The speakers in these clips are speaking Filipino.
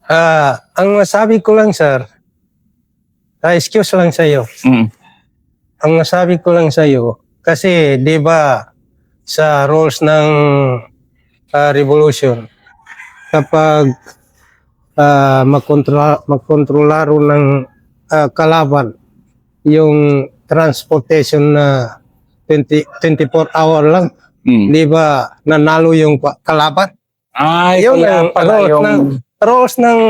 Ang masabi ko lang, sir, excuse lang sa iyo. Ang masabi ko lang sa iyo, kasi 'di ba sa rules ng revolution, kapag magkontrolaro ng kalaban yung transportation na 24 hour lang, 'di ba nanalo yung kalaban? Yun ang rules ng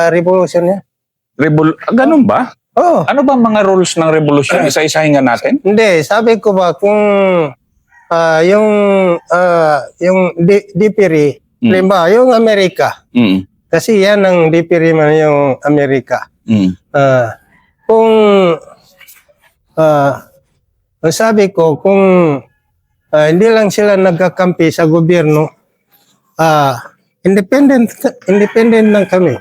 revolution niya. Ganun ba? Oh. Ano ba mga rules ng revolution? Isa-isahin nga natin? Hindi, sabi ko ba kung yung DPRI, halimbawa, yung Amerika. Kasi yan ang DPRI man yung Amerika. Kung sabi ko, kung hindi lang sila nagkakampi sa gobyerno, independent lang kami.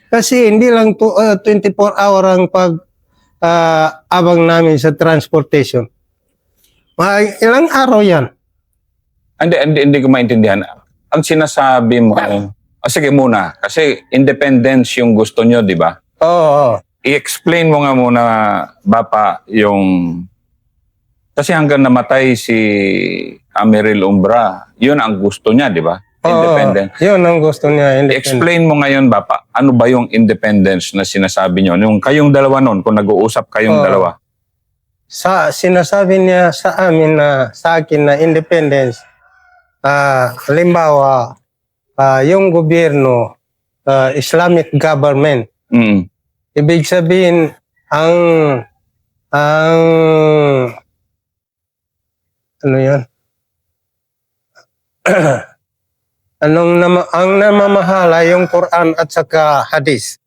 Kasi hindi lang 24 hour ang abang namin sa transportation. Ilang araw yan. Hindi ko maintindihan. Ang sinasabi mo, sige muna, kasi independence yung gusto nyo, di ba? Oo. I-explain mo nga muna, Bapa, yung... Kasi hanggang namatay si Ameril Umbra, yun ang gusto niya, di ba? Independence. Yun ang gusto niya. Explain mo ngayon, Bapa, ano ba yung independence na sinasabi nyo? Yung kayong dalawa nun, kung nag-uusap kayong dalawa. Sinasabi niya sa amin sa akin na independence, halimbawa, yung gobyerno, Islamic government. Ibig sabihin, ano yan? Ang namamahala yung Quran at saka Hadith.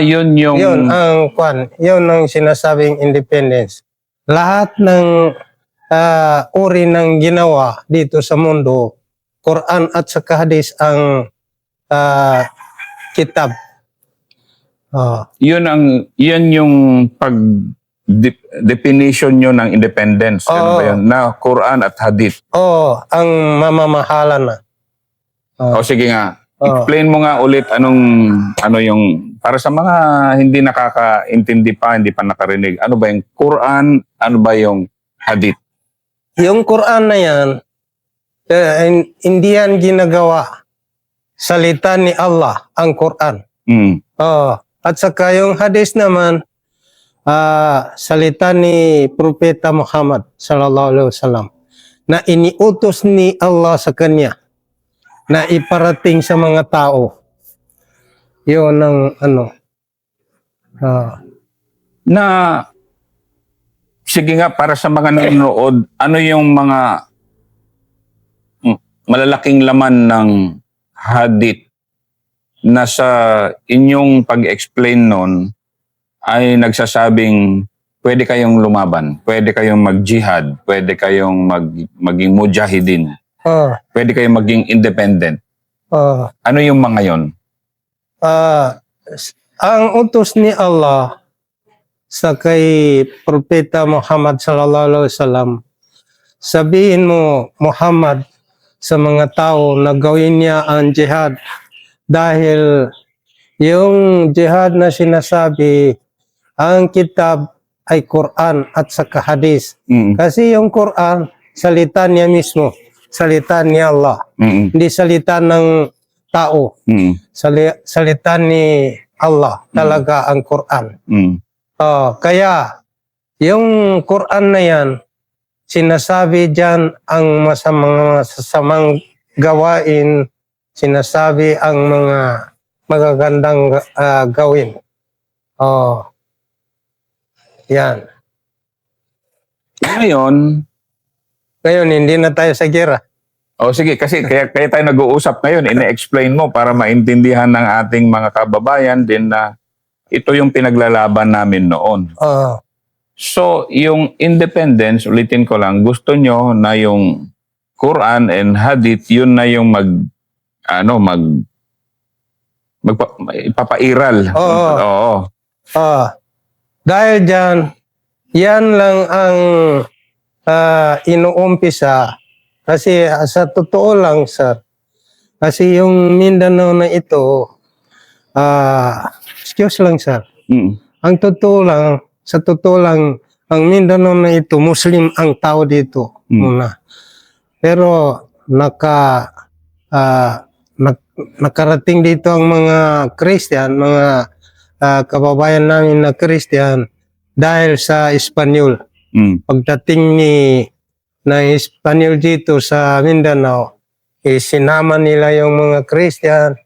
Yun yung... Yun ang sinasabing independence. Lahat ng uri ng ginawa dito sa mundo, Quran at saka Hadith ang kitab. Yun yung definition nyo ng independence. Ano ba yun? Na Quran at Hadith. Ang mamamahala na. Sige nga. Explain mo nga ulit ano yung para sa mga hindi nakakaintindi pa, hindi pa nakarinig. Ano ba yung Quran? Ano ba yung Hadith? Yung Quran na yan, hindi yan ginagawa. Salita ni Allah ang Quran. At saka yung Hadith naman, salita ni Propeta Muhammad sallallahu alaihi wasallam na iniutos ni Allah sa kanya na iparating sa mga tao. Yun ang na sige nga, para sa mga nanonood, ano yung mga malalaking laman ng Hadith na sa inyong pag-explain nun ay nagsasabing pwede kayong lumaban, pwede kayong mag-jihad, pwede kayong maging mujahidin. Pwede kayong maging independent. Ano yung mga yon? Ang utos ni Allah sa kay Propeta Muhammad sallallahu alaihi wasallam, sabihin mo, Muhammad, sa mga tao na gawin niya ang jihad dahil yung jihad na sinasabi, ang kitab ay Quran at saka Hadith. Kasi yung Quran, salita niya mismo. Salita ni Allah. Hindi salita ng tao. Salita ni Allah. Talaga ang Quran. Kaya, yung Quran na yan, sinasabi dyan ang masasamang gawain, sinasabi ang mga magagandang gawin. Yan. Ngayon, hindi na tayo sa gera. Sige, kasi kaya tayo nag-uusap ngayon, ine-explain mo para maintindihan ng ating mga kababayan din na ito yung pinaglalaban namin noon. So, yung independence, ulitin ko lang, gusto nyo na yung Quran and Hadith, yun na yung ipapairal. Dahil dyan, yan lang ang inuumpisa. Kasi sa totoo lang, sir, kasi yung Mindanao na ito, excuse lang, sir. Mm. Ang totoo lang, sa totoo lang, ang Mindanao na ito, Muslim ang tao dito muna. Pero nakarating dito ang mga Christian, mga kababayan namin na Christian dahil sa Espanyol. Mm. Pagdating ng Espanyol dito sa Mindanao, sinama nila yung mga Christian,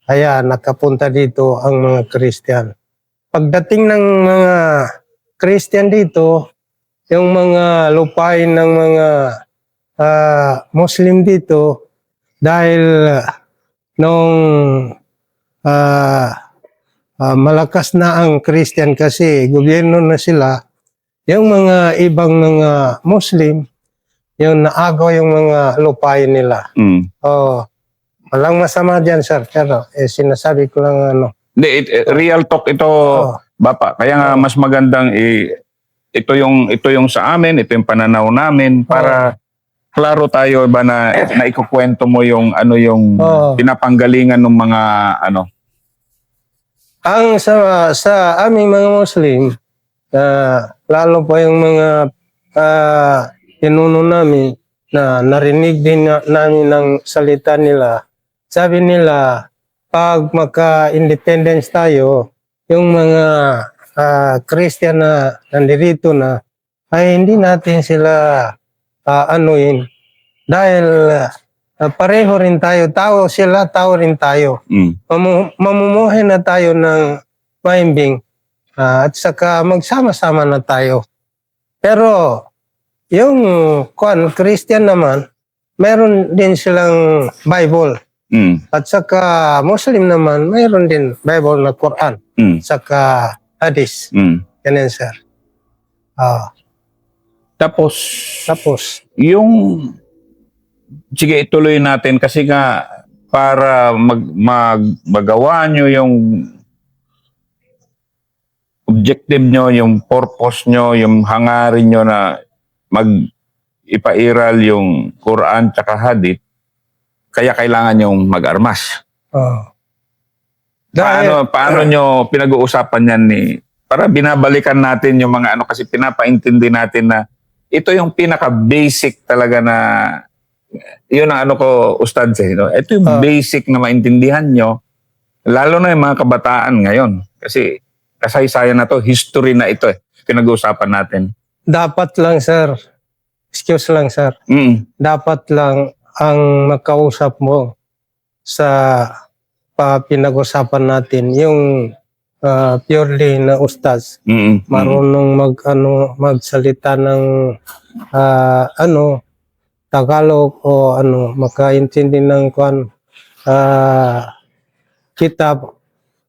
kaya nakapunta dito ang mga Christian. Pagdating ng mga Christian dito, yung mga lupain ng mga Muslim dito, dahil nung malakas na ang Christian kasi gobyerno na sila, yung mga ibang mga Muslim, yung naagaw yung mga lupain nila. Mm. Walang masama dyan, sir. Pero sinasabi ko lang Hindi, real talk ito, Bapa. Kaya nga mas magandang ito yung sa amin, ito yung pananaw namin para klaro tayo ba na ikukwento mo yung yung pinapanggalingan ng mga Ang sa aming mga Muslim, lalo pa yung mga pinuno namin na narinig din namin ng salita nila. Sabi nila, pag maka-independence tayo, yung mga Christian na nandito na, ay hindi natin sila anuin. Dahil pareho rin tayo. Tao sila, tao rin tayo. Mamumuhay na tayo ng maimbing at saka magsama-sama na tayo. Pero yung Christian naman, meron din silang Bible. At saka Muslim naman, mayroon din Bible na Quran. Saka Hadith. Ganyan, sir. Tapos, sige, ituloy natin kasi nga para magawa nyo yung objective nyo, yung purpose nyo, yung hangarin nyo na ipairal yung Quran tsaka Hadith, kaya kailangan yung mag-armas. Paano nyo pinag-uusapan yan para binabalikan natin yung mga kasi pinapaintindi natin na ito yung pinaka-basic talaga na yun ang ko, Ustad, ito yung basic na maintindihan nyo, lalo na yung mga kabataan ngayon. Kasi kasaysayan na to, history na ito pinag-uusapan natin. Dapat lang, sir. Excuse lang, sir. Dapat lang ang makausap mo sa pinag-usapan natin, yung purely na ustads. Marunong magsalita ng Tagalog o makaintindi ng kitab.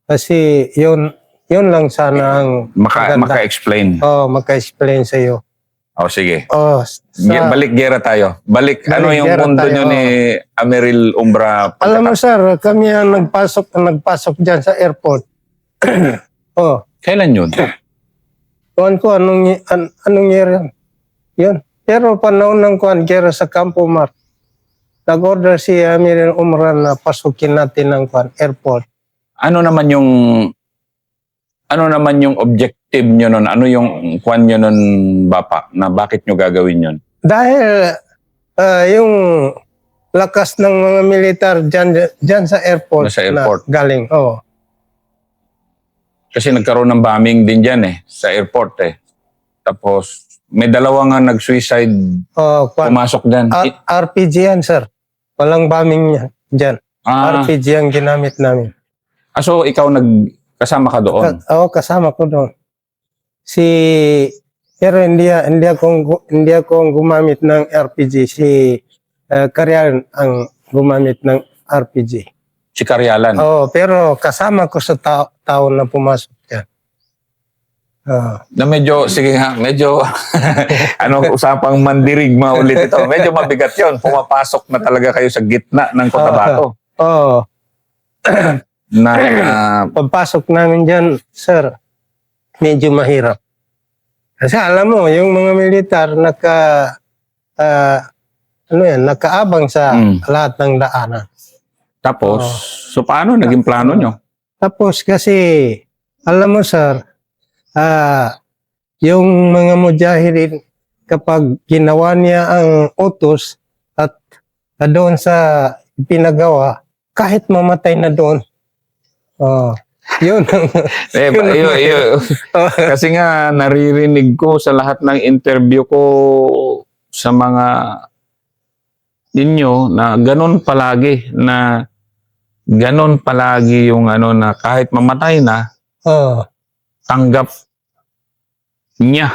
Kasi yun lang sana ang maka-explain. Maka-explain sa iyo. Sige. Balik gera tayo. Balik yung mundo nyo ni Ameril Umbra. Alam mo, sir, kami ang nagpasok dyan sa airport. Kailan yun? Kuhan ko, anong year yun? Pero panahon ng gera sa Campo Mar. Nag-order si Ameril Umbra na pasukin natin ng airport. Ano naman yung objective nyo nun? Ano yung kwan nyo nun, Bapa? Na bakit nyo gagawin yun? Dahil yung lakas ng mga militar dyan sa airport. Na galing, Kasi nagkaroon ng bombing din dyan sa airport Tapos may dalawa nga nag-suicide pumasok dyan. RPG yan, sir. Walang bombing dyan. RPG ang ginamit namin. So ikaw kasama ka doon? Kasama ko doon. Pero hindi ako gumamit ng RPG. Si Karyalan ang gumamit ng RPG. Si Karyalan? Pero kasama ko sa tao na pumasok yan. Na medyo usapang mandirigma ulit ito. Medyo mabigat yon. Pumapasok na talaga kayo sa gitna ng Cotabato. Pagpasok namin dyan, sir, medyo mahirap. Kasi alam mo, yung mga militar nakaabang sa lahat ng daanan. Tapos, so paano naging plano nyo? Tapos kasi, alam mo sir, yung mga mujahidin, kapag ginawa niya ang utos at doon sa pinagawa, kahit mamatay na doon, yun ang, Kasi nga naririnig ko sa lahat ng interview ko sa mga ninyo na ganun palagi yung na kahit mamatay na, tanggap niya.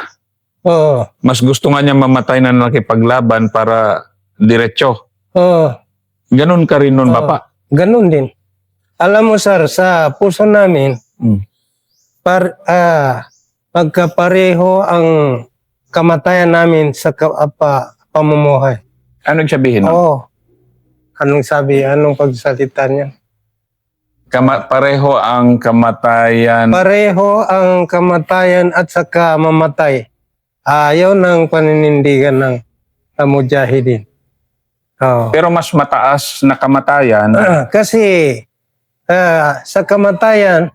Mas gusto nga niya mamatay na nakipaglaban para diretso. Ganun ka rin nun, Papa. Ganun din. Alam mo sir, sa puso namin, magkapareho ang kamatayan namin sa pamumuhay. Anong sabihin nun? Anong sabi? Anong pagsalita niya? Pareho ang kamatayan. Pareho ang kamatayan at saka mamatay. Ayaw ng paninindigan ng mujahidin. Pero mas mataas na kamatayan. Kasi sa kamatayan,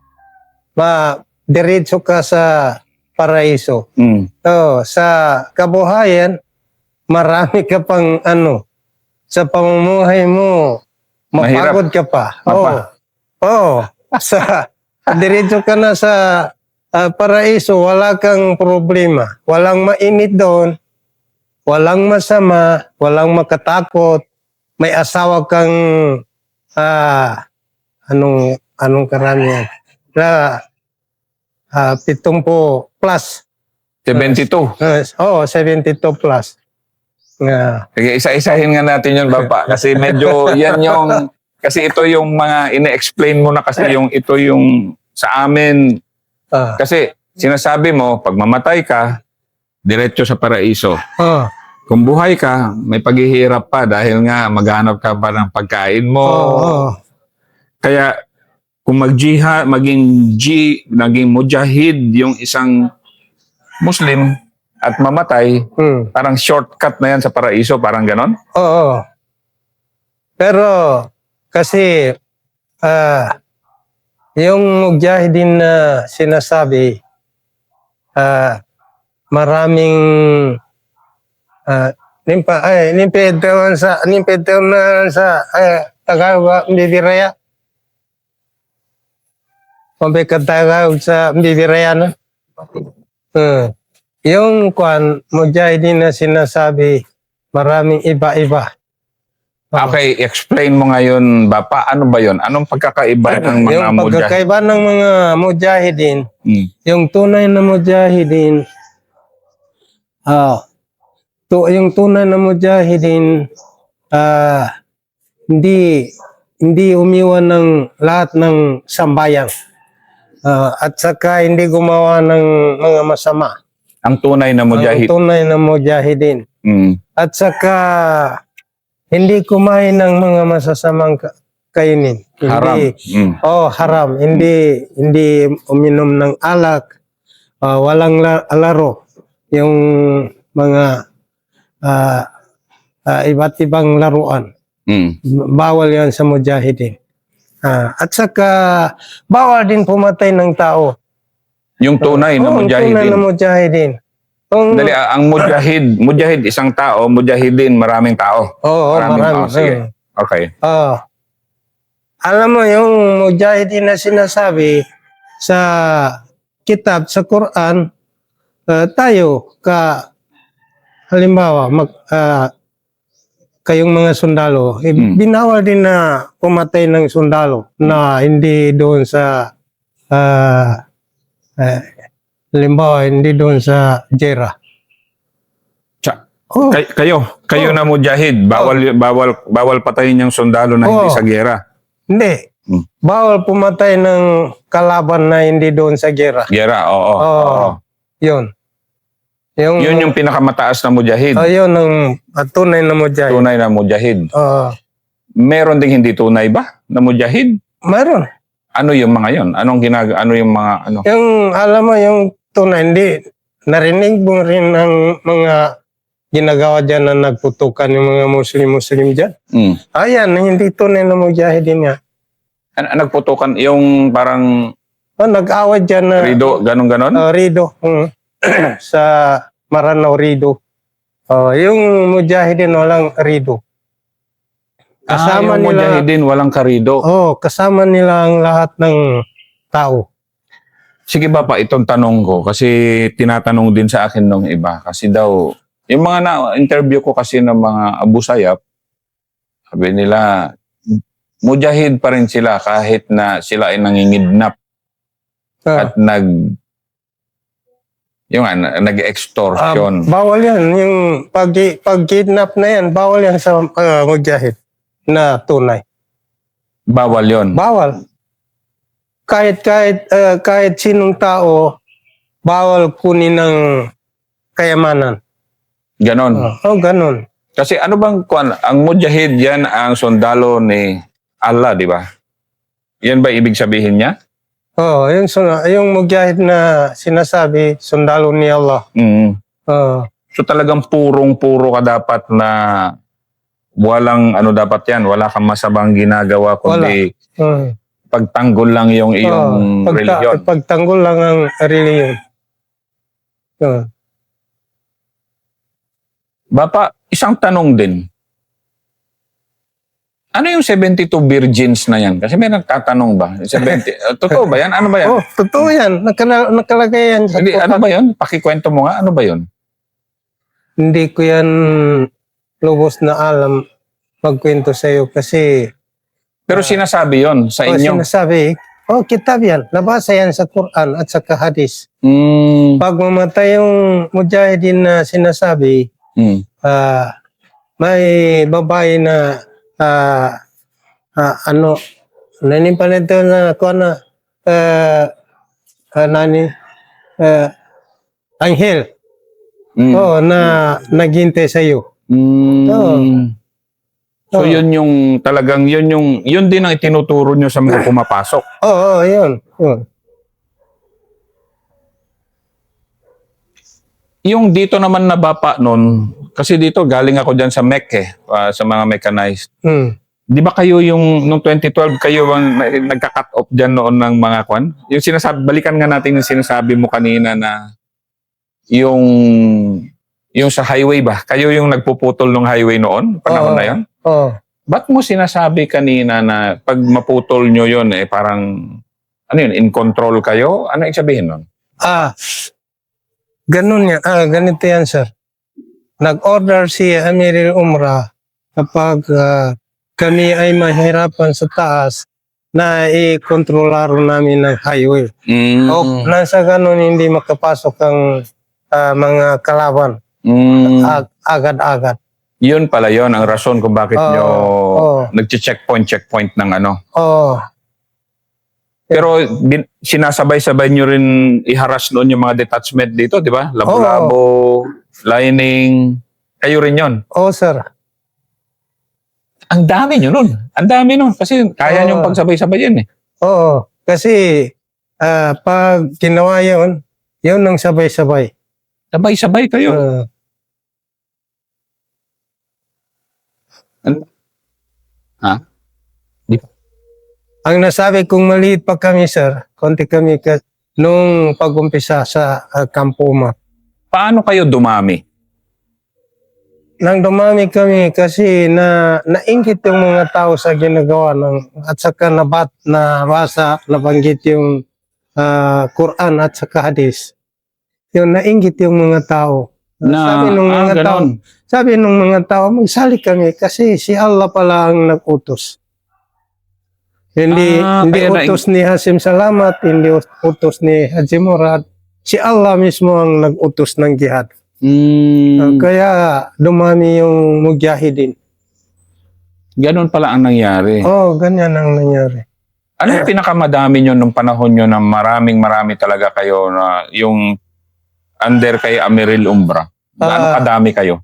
diretso ka sa paraiso. Sa kabuhayan, marami ka pang sa pamumuhay mo, mapagod ka pa. Diretso ka na sa paraiso, wala kang problema. Walang mainit doon, walang masama, walang makatakot. May asawa kang anong karamihan? 70 plus. 72. 72 plus. Sige, isa-isahin nga natin yun, Papa. Kasi medyo yan yung, kasi ito yung mga ine-explain mo na kasi ito yung sa amin. Kasi sinasabi mo, pag mamatay ka, diretso sa paraiso. Kung buhay ka, may paghihirap pa dahil nga maghanap ka pa ng pagkain mo. Kaya kung naging mujahid yung isang Muslim at mamatay, parang shortcut na yan sa paraiso, parang ganon? Pero kasi yung mujahidin na sinasabi, maraming nimpedon na sa Tagalog, Mbibiraya. Pambekat Tagalog sa Mbibiraya na. Yung mujahidin na sinasabi, maraming iba-iba. Okay, explain mo ngayon, Bapa, ano ba yon? Anong pagkakaiba ng mga yung pagkakaiba ng mga mujahidin, yung tunay na mujahidin, yung tunay na mujahidin, hindi umiwan ng lahat ng sambayan. At saka hindi gumawa ng mga masama. Ang tunay na mujahid. Ang tunay na mujahidin. At saka hindi kumain ng mga masasamang kainin. Haram. Haram. Hindi uminom ng alak. Walang laro. Yung mga iba't ibang laruan. Bawal yan sa mujahidin. At saka bawal din pumatay ng tao. Yung tunay na mujahidin. Tunay na mujahidin. Dali, ang mujahid isang tao, mujahidin maraming tao. Marami. Tao. Sige. Okay. Alam mo yung mujahidin na sinasabi sa kitab, sa Quran, tayo halimbawa, kayong mga sundalo, binawal din na pumatay ng sundalo na hindi doon sa halimbawa, hindi doon sa jera. Kayo na mujahid, bawal patayin yung sundalo na hindi sa gera. Hindi. Bawal pumatay ng kalaban na hindi doon sa gera. Gera, oo. Yun. Yun yung pinakamataas na mujahid. Yun ang tunay na mujahid. Tunay na mujahid. Meron ding hindi tunay ba na mujahid? Meron. Ano yung mga yon? Ano yung mga ano? Yung alam mo yung tunay, hindi. Narinig mo rin ang mga ginagawa dyan na nagputukan yung mga Muslim dyan. Ayan, hindi tunay na mujahidin nga. Nagputukan yung parang Nag-away dyan na rido, ganon-ganon? Rido. Sa Maranao Rido. Yung Mujahideen walang Rido. Kasama yung nila, Mujahideen, walang karido. kasama nila ang lahat ng tao. Sige ba pa, itong tanong ko, kasi tinatanong din sa akin nung iba. Kasi daw, yung mga na-interview ko kasi ng mga Abu Sayyaf, sabi nila, mujahid pa rin sila kahit na sila ay nangingidnap Ah, at nag-extortion. bawal yan. Yung pag-kidnap na yan, bawal yan sa Mujahid na tunay. Bawal yon. Bawal. Kahit sinong tao, bawal kunin ng kayamanan. Ganon. Ganun. Kasi ano bang ang mujahid yan ang sundalo ni Allah, di ba? Yan ba ibig sabihin niya? Yung Mujahid na sinasabi, sundalo ni Allah. Mm. So talagang purong-puro ka dapat na walang dapat yan, wala kang masamang ginagawa kundi pagtanggol lang yung iyong reliyon. Pagtanggol lang ang reliyon. Bapa, isang tanong din. Ano yung 72 virgins na yan? Kasi may nagtatanong ba? 70, totoo ba yan? Ano ba yan? Totoo yan. Nakalagay yan. Hindi, ano ba yun? Pakikwento mo nga, ano ba yun? Hindi ko yan lubos na alam magkwento sa iyo kasi Pero sinasabi yon sa inyo. sinasabi, kitab yan. Nabasa yan sa Quran at sa hadis. Mm. Pag mamatay yung Mujahideen na sinasabi, Mm. may babae na nanin pa nito na anghel Mm. na naghintay sa iyo. Mm. So Oo. yun din ang itinuturo nyo sa mga pumapasok. Yun. Yung dito naman na bapa nun, kasi dito galing ako dyan sa MEC sa mga mechanized. Di ba kayo nung 2012, kayo ang nagka-cut off dyan noon ng mga kwan? Yung sinasabi, balikan nga natin yung sinasabi mo kanina na yung sa highway ba? Kayo yung nagpuputol ng highway noon? Panahon na yun? Ba't mo sinasabi kanina na pag maputol nyo yun, parang, in control kayo? Ano yung sabihin nun? Ganun yan. Ganito yan, sir. Nag-order si Amiril Umrah kapag kami ay mahirapan sa taas na i-kontrolaro namin ng highway. Nasa ganun hindi makapasok ang mga kalaban agad-agad. Yun pala yun, ang rason kung bakit nyo nag-checkpoint ng ano. Pero sinasabay-sabay nyo rin i-harass noon yung mga detachment dito, di ba? Labo-labo, lining, kayo rin yun. Sir. Ang dami nyo nun. Ang dami nun. Kasi kaya nyo pagsabay-sabayin Kasi pag ginawa yun ang sabay-sabay. Sabay-sabay kayo. Ang nasabi kong maliit pa kami, sir, konti kami nung pag-umpisa sa Campo Uma. Paano kayo dumami? Nang dumami kami kasi nainggit yung mga tao sa ginagawa at saka nabasa, nabanggit yung Quran at saka hadis. Yung nainggit yung mga tao. Sabi nung mga tao, magsali kami kasi si Allah pala ang nag-utos. Hindi utos ni Hasim Salamat, hindi utos ni Haji Murad. Si Allah mismo ang nag-utos ng jihad. Kaya dumami yung Mujahideen. Ganon pala ang nangyari. Ganyan ang nangyari. Ano yung pinakamadami nyo nung panahon nyo na marami talaga kayo na yung under kay Amiril Umrah? Gaano kadami kayo?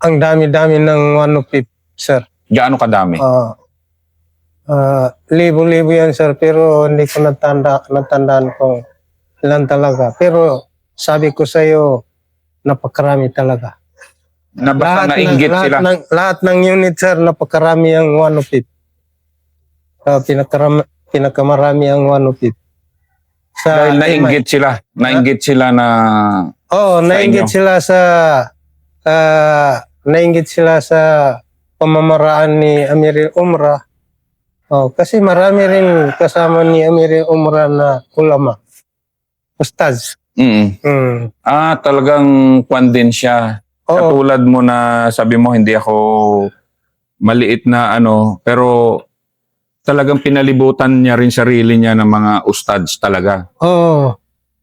Ang dami-dami ng 105, sir. Gaano kadami? Libo-libo yan, sir, pero hindi ko natandaan kung ilan talaga. Pero sabi ko sa iyo, napakarami talaga. Na basta nainggit sila? Lahat ng unit, sir, napakarami ang 105. pinakamarami ang 105. Sa Dahil nainggit sila. Nainggit sila na nainggit inyo. sila sa pamamaraan ni Amiril Umrah. Kasi marami rin kasama ni Amiril Umrah na ulama. Ustaz. Mm. Talagang kwan din siya. Oo. Katulad mo na sabi mo, hindi ako maliit na pero talagang pinalibutan niya rin sarili niya ng mga ustads talaga. Oo.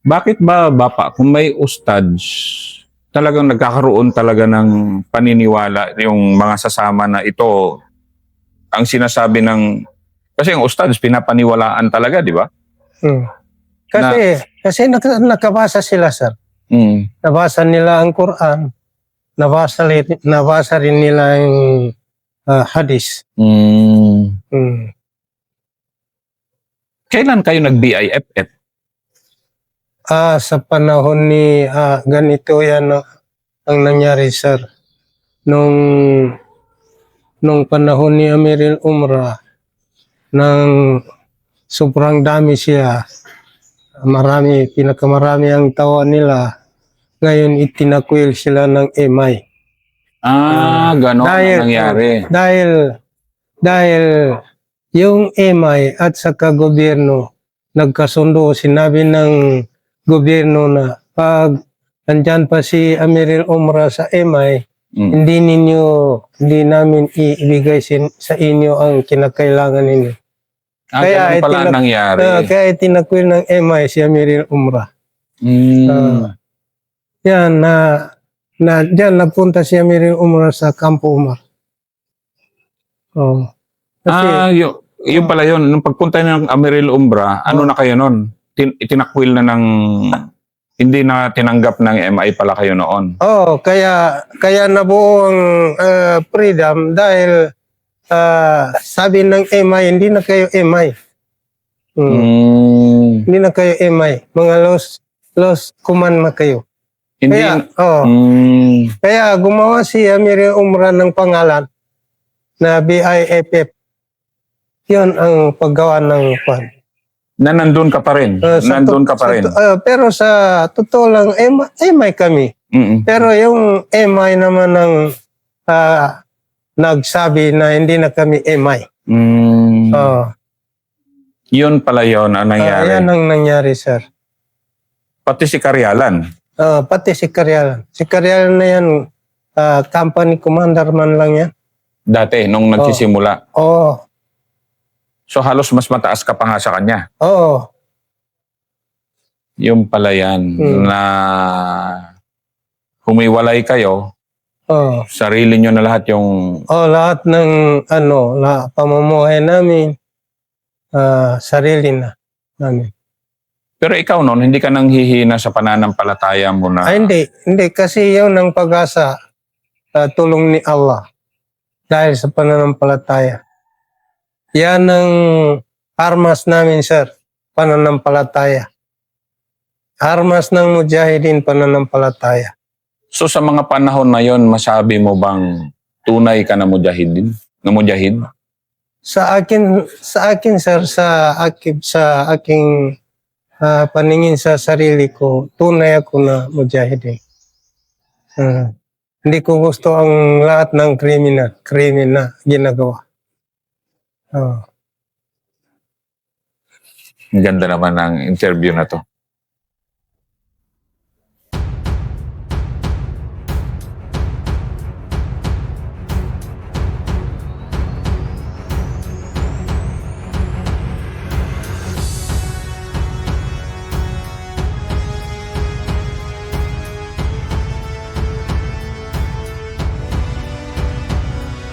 Bakit ba, Bapa, kung may ustads, talagang nagkakaroon talaga ng paniniwala yung mga sasama na ito, ang sinasabi ng, kasi yung ustads, pinapaniwalaan talaga, di ba? Mm. Kasi nakabasa sila, sir. Mm. Nabasa nila ang Quran. Nabasa rin nila yung hadis. Mm. Mm. Kailan kayo nag-BIFF? Sa panahon ni ganito yan ang nangyari, sir. Nung panahon ni Amiril Umrah, nang sobrang dami siya, pinakamarami ang tawa nila. Ngayon itinakwil sila ng MI. Ganon ang nangyari. Dahil yung MI at saka gobyerno nagkasundo, sinabi ng gobyerno na pag nandyan pa si Amiril Umrah sa MI, hindi namin ibigay sa inyo ang kinakailangan ninyo. Ganun pala ang nangyari. Kaya itinakwil ng MI si Amiril Umrah. Yan diyan nagpunta si Amiril Umrah sa Campo Umar. Yun pala yun. Nung pagpunta ng Amiril Umrah, ano na kayo nun? Itinakwil na ng, hindi na tinanggap ng MI pala kayo noon. Kaya nabuo ang freedom dahil sabi ng MI, hindi na kayo MI. Hindi na kayo MI. Mga lost command na kayo. Hindi. Kaya gumawa si Amiril Umrah ng pangalan na BIFF. Yun ang paggawa ng pan. Na nandun ka pa rin. Pero sa totoo lang, MI kami. Pero yung MI naman ang nagsabi na hindi na kami MI. Yun pala yun ang nangyari. Yan ang nangyari, sir. Pati si Karyalan. Pati si Karyalan. Si Karyalan na yan, company commander man lang yan. Dati, nung nagsisimula. Oo. So halos mas mataas ka pa nga sa kanya. Oo. Yung pala yan na humiwalay kayo, sarili nyo na lahat yung... lahat ng pamumuhay namin, sarili na namin. Pero ikaw noon, hindi ka nang hihina sa pananampalataya mo na... Hindi. Kasi yun ang pag-asa, tulong ni Allah. Dahil sa pananampalataya. Yan ang armas namin, sir. Pananampalataya. Armas ng mujahidin, pananampalataya. So sa mga panahon na yon, masabi mo bang tunay ka na mujahidin? Na mujahid? Sa akin, sir, sa aking paningin sa sarili ko, tunay ako na mujahidin. Hindi ko gusto ang lahat ng krimen na ginagawa. Ang ganda naman ng interview na to.